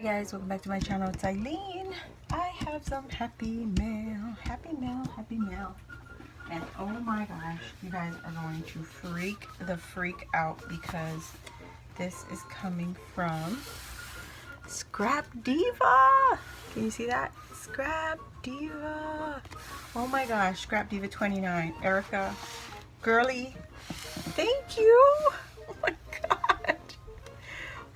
Hey guys, welcome back to my channel. It's Eileen. I have some happy mail. Happy mail, happy mail. And oh my gosh, you guys are going to freak the freak out because this is coming from Scrap Diva. Can you see that? Scrap Diva. Oh my gosh, Scrapdiva29. Erica, girly, thank you. Oh my god.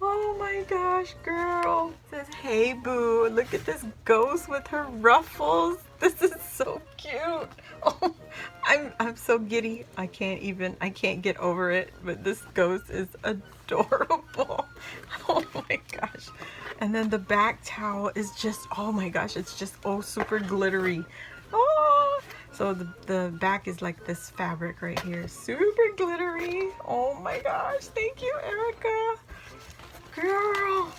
Oh my gosh, girl. It says, hey boo, look at this ghost with her ruffles. This is so cute. Oh, I'm so giddy. I can't get over it. But this ghost is adorable. Oh my gosh. And then the back towel is just, oh my gosh, it's just super glittery. Oh, so the back is like this fabric right here. Super glittery. Oh my gosh, thank you, Erica. Girl,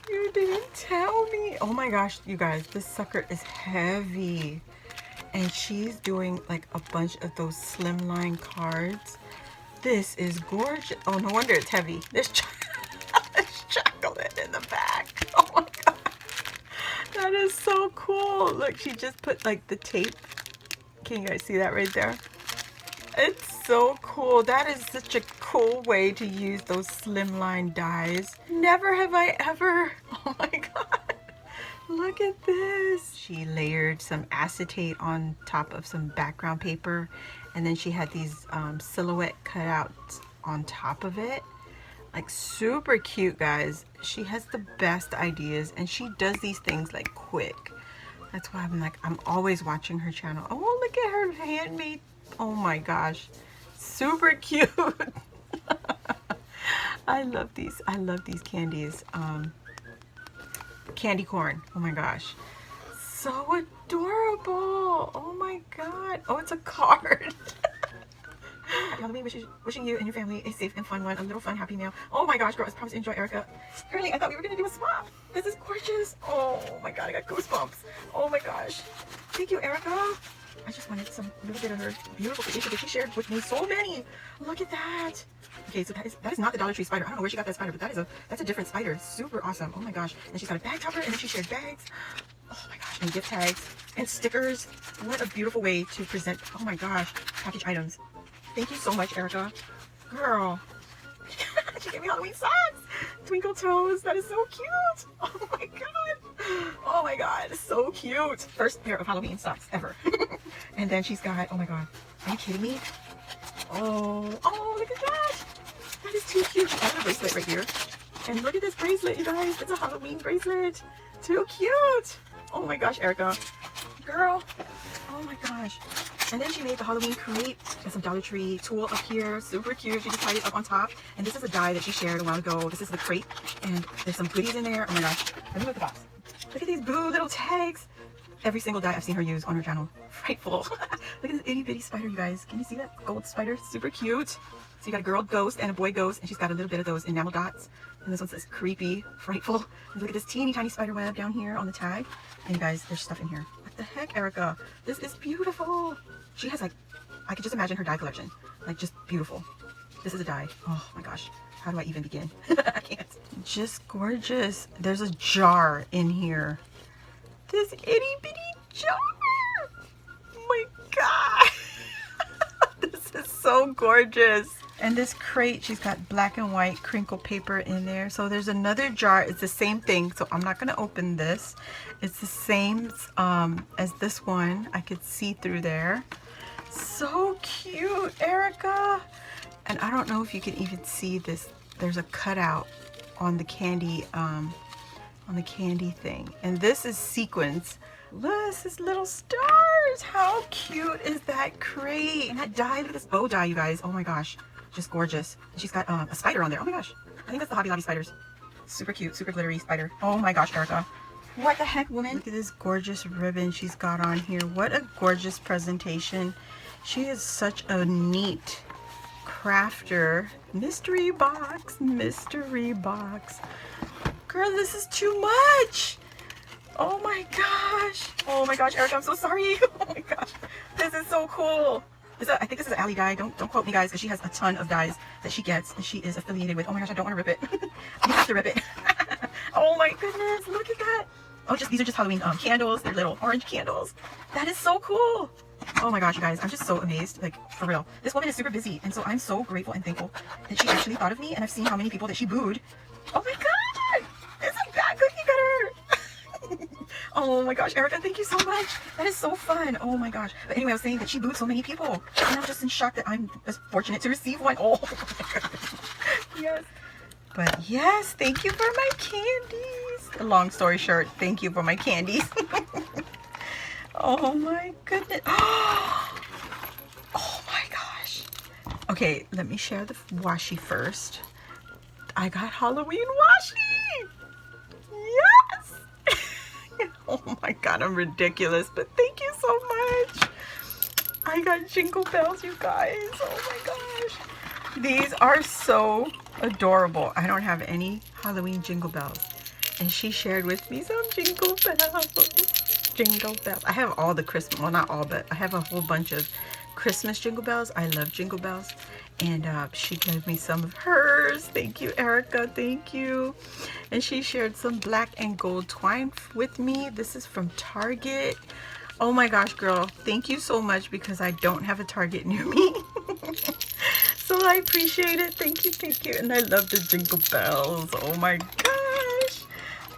you didn't tell me. Oh my gosh, you guys, this sucker is heavy. And she's doing like a bunch of those slimline cards. This is gorgeous. Oh, no wonder it's heavy. There's chocolate in the back. Oh my god. That is so cool. Look, she just put like the tape. Can you guys see that right there? It's so cool. That is such a cool way to use those slimline dies. Never have I ever. Oh my god. Look at this. She layered some acetate on top of some background paper, and then she had these silhouette cutouts on top of it. Like super cute, guys. She has the best ideas, and she does these things like quick. That's why I'm always watching her channel. Oh, look at her handmade. Oh my gosh, super cute. I love these candies. Candy corn. Oh my gosh, so adorable. Oh my god. Oh, it's a card. Happy Halloween, wishing you and your family a safe and fun one. A little fun happy meal. Oh my gosh, girl, I promise to enjoy, Erica. Girlie, I thought we were gonna do a swap. This is gorgeous. Oh my god, I got goosebumps. Oh my gosh, thank you, Erica. I just wanted some little bit of her beautiful creation that she shared with me. So many. Look at that. Okay, so that is not the Dollar Tree spider. I don't know where she got that spider, but that's a different spider. Super awesome. Oh my gosh. And she's got a bag topper, and then she shared bags. Oh my gosh, and gift tags and stickers. What a beautiful way to present. Oh my gosh, package items. Thank you so much, Erica. Girl. She gave me Halloween socks. Twinkle toes. That is so cute. Oh my god. Oh my god. So cute. First pair of Halloween socks ever. And then she's got, oh my god. Are you kidding me? Oh, look at that. That is too cute. She's got a bracelet right here. And look at this bracelet, you guys. It's a Halloween bracelet. Too cute. Oh my gosh, Erica. Girl. Oh my gosh. And then she made the Halloween crate and some Dollar Tree tulle up here. Super cute. She just tied it up on top. And this is a die that she shared a while ago. This is the crate. And there's some goodies in there. Oh my gosh. Let me move the box. Look at these boo little tags. Every single die I've seen her use on her channel. Frightful. Look at this itty bitty spider, you guys. Can you see that gold spider? Super cute. So you got a girl ghost and a boy ghost. And she's got a little bit of those enamel dots. And this one says creepy, frightful. And look at this teeny tiny spider web down here on the tag. And you guys, there's stuff in here. What the heck, Erica? This is beautiful. She has like, I could just imagine her die collection. Like just beautiful. This is a die. Oh my gosh. How do I even begin? I can't. Just gorgeous. There's a jar in here. This itty bitty jar. Oh my god. This is so gorgeous. And this crate, she's got black and white crinkle paper in there. So there's another jar. It's the same thing. So I'm not going to open this. It's the same as this one. I could see through there. So cute, Erica. And I don't know if you can even see this. There's a cutout on the candy thing. And this is sequins. Look, this is little stars. How cute is that crate? And that die, look at this bow die, you guys. Oh my gosh. Just gorgeous. And she's got a spider on there. Oh my gosh. I think that's the Hobby Lobby spiders. Super cute, super glittery spider. Oh my gosh, Erica. What the heck, woman? Look at this gorgeous ribbon she's got on here. What a gorgeous presentation. She is such a neat crafter. Mystery box, mystery box. Girl, this is too much. Oh my gosh. Oh my gosh, Erica, I'm so sorry. Oh my gosh. This is so cool. I think this is an Ally die. Don't quote me, guys, because she has a ton of dies that she gets and she is affiliated with. Oh my gosh, I don't want to rip it. I have to rip it. Oh my goodness, look at that. Oh, these are just Halloween candles. They're little orange candles. That is so cool. Oh my gosh, you guys, I'm just so amazed. Like, for real. This woman is super busy, and so I'm so grateful and thankful that she actually thought of me, and I've seen how many people that she booed. Oh my god! Isn't that cookie cutter? Oh my gosh, Erica, thank you so much. That is so fun. Oh my gosh. But anyway, I was saying that she booed so many people, and I'm just in shock that I'm fortunate to receive one. Oh my god. Yes. But yes, thank you for my candies. Long story short, thank you for my candies. Oh my goodness. Oh my gosh. Okay, let me share the washi first. I got Halloween washi. Yes. Oh my god, I'm ridiculous, but thank you so much. I got jingle bells, you guys. Oh my gosh. These are so adorable. I don't have any Halloween jingle bells, and she shared with me some jingle bells. Jingle bells. I have all the Christmas, well, not all, but I have a whole bunch of Christmas jingle bells. I love jingle bells, and she gave me some of hers. Thank you, Erica. Thank you. And she shared some black and gold twine with me. This is from Target. Oh my gosh, girl, thank you so much, because I don't have a Target near me. So I appreciate it. Thank you, thank you. And I love the jingle bells. Oh my gosh.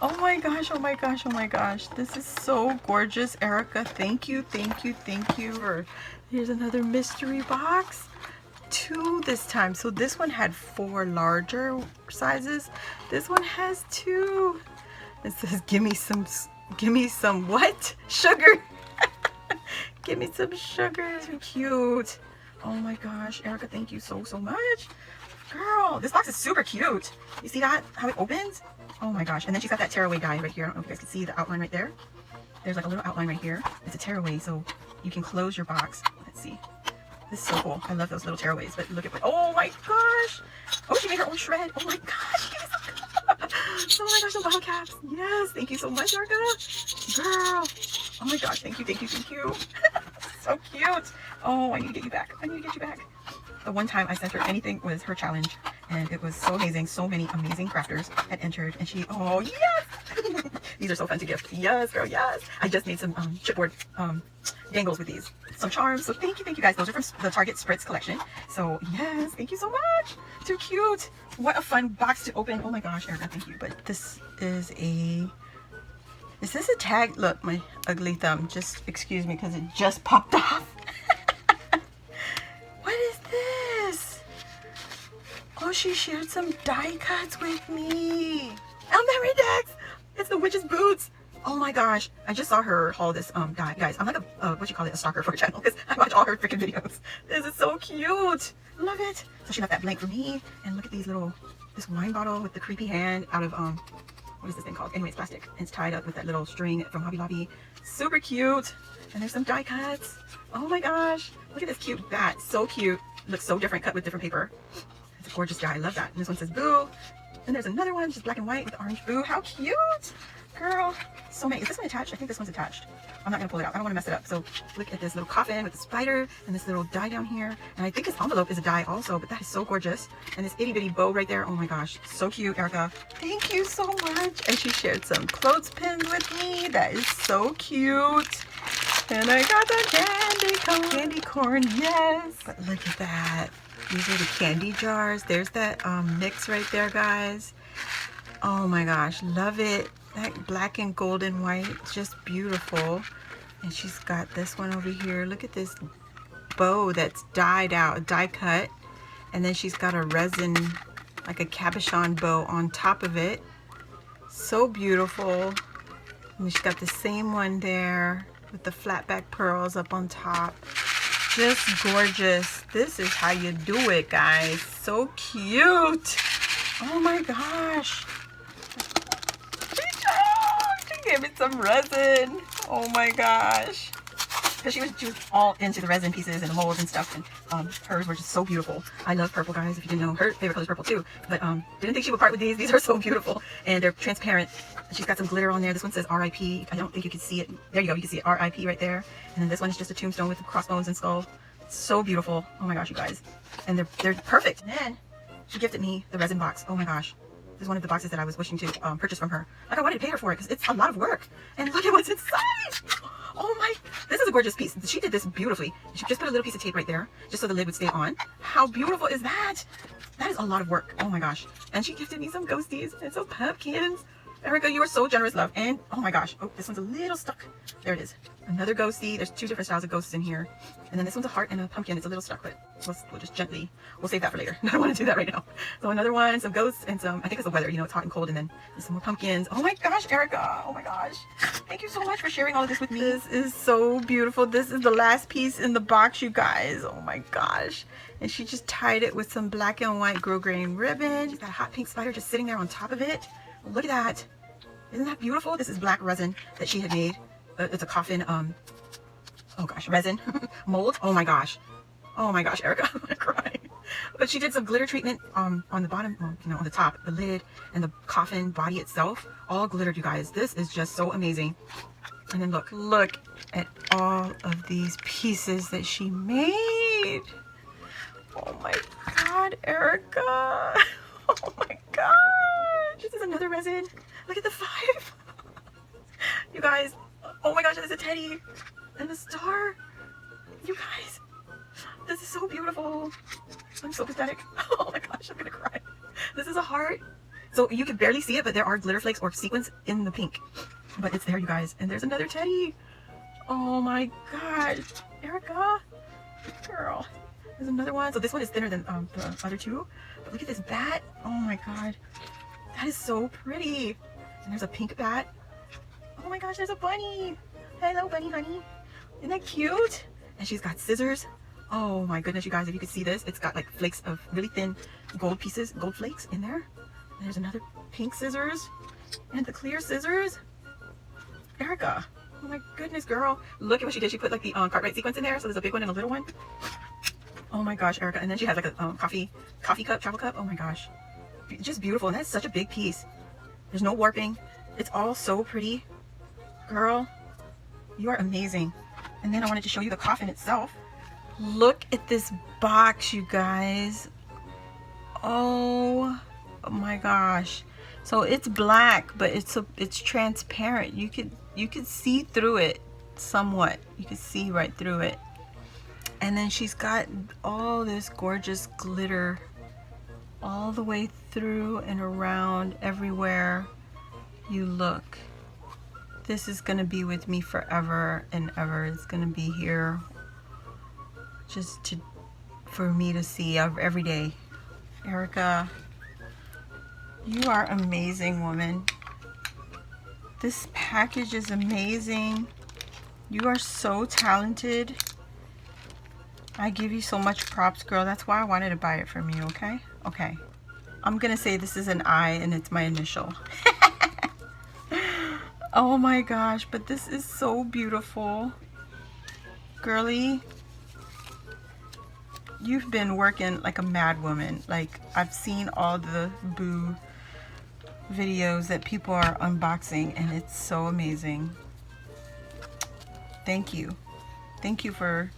Oh my gosh, oh my gosh, oh my gosh. This is so gorgeous, Erica. Thank you, thank you, thank you. Here's another mystery box. 2 this time. So this one had 4 larger sizes. This one has 2. It says, give me some what? Sugar. Give me some sugar. Too cute. Oh my gosh, Erica, thank you so much. Girl, this box is super cute. You see that? How it opens? Oh my gosh. And then she's got that tearaway die right here. I don't know if you guys can see the outline right there. There's like a little outline right here. It's a tearaway, so you can close your box. Let's see. This is so cool. I love those little tearaways, but look at what, oh my gosh. Oh, she made her own shred. Oh my gosh. Oh my gosh, some bottle caps. Yes, thank you so much, Erica. Girl. Oh my gosh, thank you, thank you, thank you. So cute. Oh, I need to get you back. I need to get you back. The one time I sent her anything was her challenge, and it was so amazing. So many amazing crafters had entered, and she, oh yes. These are so fun to gift. Yes, girl, yes. I just made some chipboard dangles with these. Some charms. So thank you guys. Those are from the Target Spritz collection. So yes, thank you so much. Too cute. What a fun box to open. Oh my gosh, Erica, thank you. But this is a tag? Look, my ugly thumb. Just excuse me because it just popped off. What is this? Oh, she shared some die cuts with me. Memory decks. It's the witch's boots. Oh my gosh, I just saw her haul this die. Guys, I'm like a stalker for her channel, because I watch all her freaking videos. This is so cute. Love it. So she left that blank for me, and look at these this wine bottle with the creepy hand out of what is this thing called? Anyway, it's plastic, and it's tied up with that little string from Hobby Lobby. Super cute. And there's some die cuts. Oh my gosh, look at this cute bat. So cute. Looks so different, cut with different paper. It's a gorgeous die. I love that. And this one says boo. And there's another one, just black and white with orange boo. How cute. Girl, so many. Is this one attached? I think this one's attached. I'm not gonna pull it out. I don't want to mess it up. So look at this little coffin with the spider and this little die down here. And I think this envelope is a die also, but that is so gorgeous. And this itty bitty bow right there. Oh my gosh, so cute, Erica. Thank you so much. And she shared some clothespins with me. That is so cute. And I got the candy corn, yes. But look at that. These are the candy jars. There's that mix right there, guys. Oh my gosh, love it. That black and gold and white, just beautiful. And she's got this one over here. Look at this bow that's dyed out, die cut. And then she's got a resin, like a cabochon bow on top of it. So beautiful. And she's got the same one there with the flat back pearls up on top. Just gorgeous. This is how you do it, guys. So cute. Oh my gosh. She gave me some resin. Oh my gosh. Because she was all into the resin pieces and the molds and stuff, and hers were just so beautiful. I love purple, guys. If you didn't know, her favorite color is purple too. But didn't think she would part with these. These are so beautiful, and they're transparent. She's got some glitter on there. This one says R.I.P. I don't think you can see it. There you go. You can see it, R.I.P. right there. And then this one is just a tombstone with crossbones and skull. So beautiful. Oh my gosh, you guys. And they're perfect. And then she gifted me the resin box. Oh my gosh. This is one of the boxes that I was wishing to purchase from her. Like I wanted to pay her for it because it's a lot of work. And look at what's inside. Oh my, this is a gorgeous piece. She did this beautifully. She just put a little piece of tape right there just so the lid would stay on. How beautiful is that? That is a lot of work. Oh my gosh. And she gifted me some ghosties and some pumpkins. Erica, you are so generous, love. And oh my gosh. Oh, this one's a little stuck. There it is. Another ghostie. There's two different styles of ghosts in here. And then this one's a heart and a pumpkin. It's a little stuck, but we'll just gently, we'll save that for later. I don't want to do that right now. So another one, some ghosts and some, I think it's the weather, you know, it's hot and cold. And then some more pumpkins. Oh my gosh, Erica. Oh my gosh. Thank you so much for sharing all of this with me. This is so beautiful. This is the last piece in the box, you guys. Oh my gosh. And she just tied it with some black and white grosgrain ribbon. She's got a hot pink spider just sitting there on top of it. Look at that. Isn't that beautiful? This is black resin that she had made. It's a coffin, oh gosh, resin mold. Oh my gosh. Oh my gosh, Erica, I'm gonna cry. But she did some glitter treatment on the bottom, you know, on the top, the lid, and the coffin body itself. All glittered, you guys. This is just so amazing. And then look at all of these pieces that she made. Oh my God, Erica. Oh my gosh. This is another resin. Look at the 5. You guys. Oh my gosh, there's a teddy and a star. You guys, this is so beautiful. I'm so pathetic. Oh my gosh, I'm gonna cry. This is a heart. So you can barely see it, but there are glitter flakes or sequins in the pink. But it's there, you guys. And there's another teddy. Oh my gosh. Erica, girl. There's another one. So this one is thinner than the other two. But look at this bat. Oh my God. That is so pretty. And there's a pink bat. Oh my gosh, there's a bunny. Hello, bunny honey. Isn't that cute? And she's got scissors. Oh my goodness, you guys, if you could see this, it's got like flakes of really thin gold pieces, gold flakes in there. And there's another pink scissors and the clear scissors. Erica, oh my goodness, girl. Look at what she did. She put like the Cartwright sequence in there. So there's a big one and a little one. Oh my gosh, Erica. And then she has like a coffee cup, travel cup. Oh my gosh. Just beautiful. And that's such a big piece. There's no warping. It's all so pretty. Girl, you are amazing. And then I wanted to show you the coffin itself. Look at this box, you guys. Oh my gosh. So it's black, but it's transparent. You could see through it somewhat. You could see right through it. And then she's got all this gorgeous glitter all the way through and around everywhere you look. This is gonna be with me forever and ever. It's gonna be here just for me to see every day. Erica, you are amazing, woman. This package is amazing. You are so talented. I give you so much props, girl. That's why I wanted to buy it from you, okay? Okay. I'm gonna say this is an I and it's my initial. Oh my gosh, but this is so beautiful. Girly, you've been working like a mad woman. Like, I've seen all the Boo videos that people are unboxing and it's so amazing. Thank you. Thank you for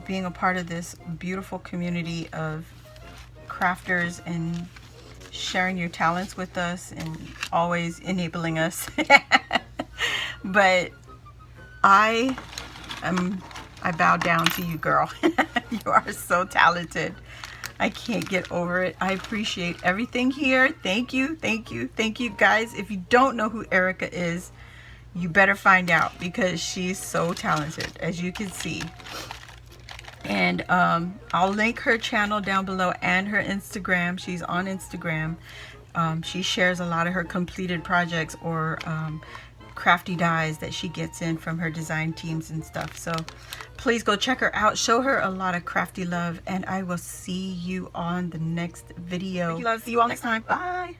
being a part of this beautiful community of crafters and sharing your talents with us and always enabling us. But I bow down to you, girl. You are so talented. I can't get over it. I appreciate everything here. Thank you, thank you, thank you, guys. If you don't know who Erica is, you better find out because she's so talented, as you can see. And I'll link her channel down below and her Instagram. She's on Instagram. She shares a lot of her completed projects or crafty dies that she gets in from her design teams and stuff. So please go check her out. Show her a lot of crafty love. And I will see you on the next video. Thank you, love. See you all next time. Bye.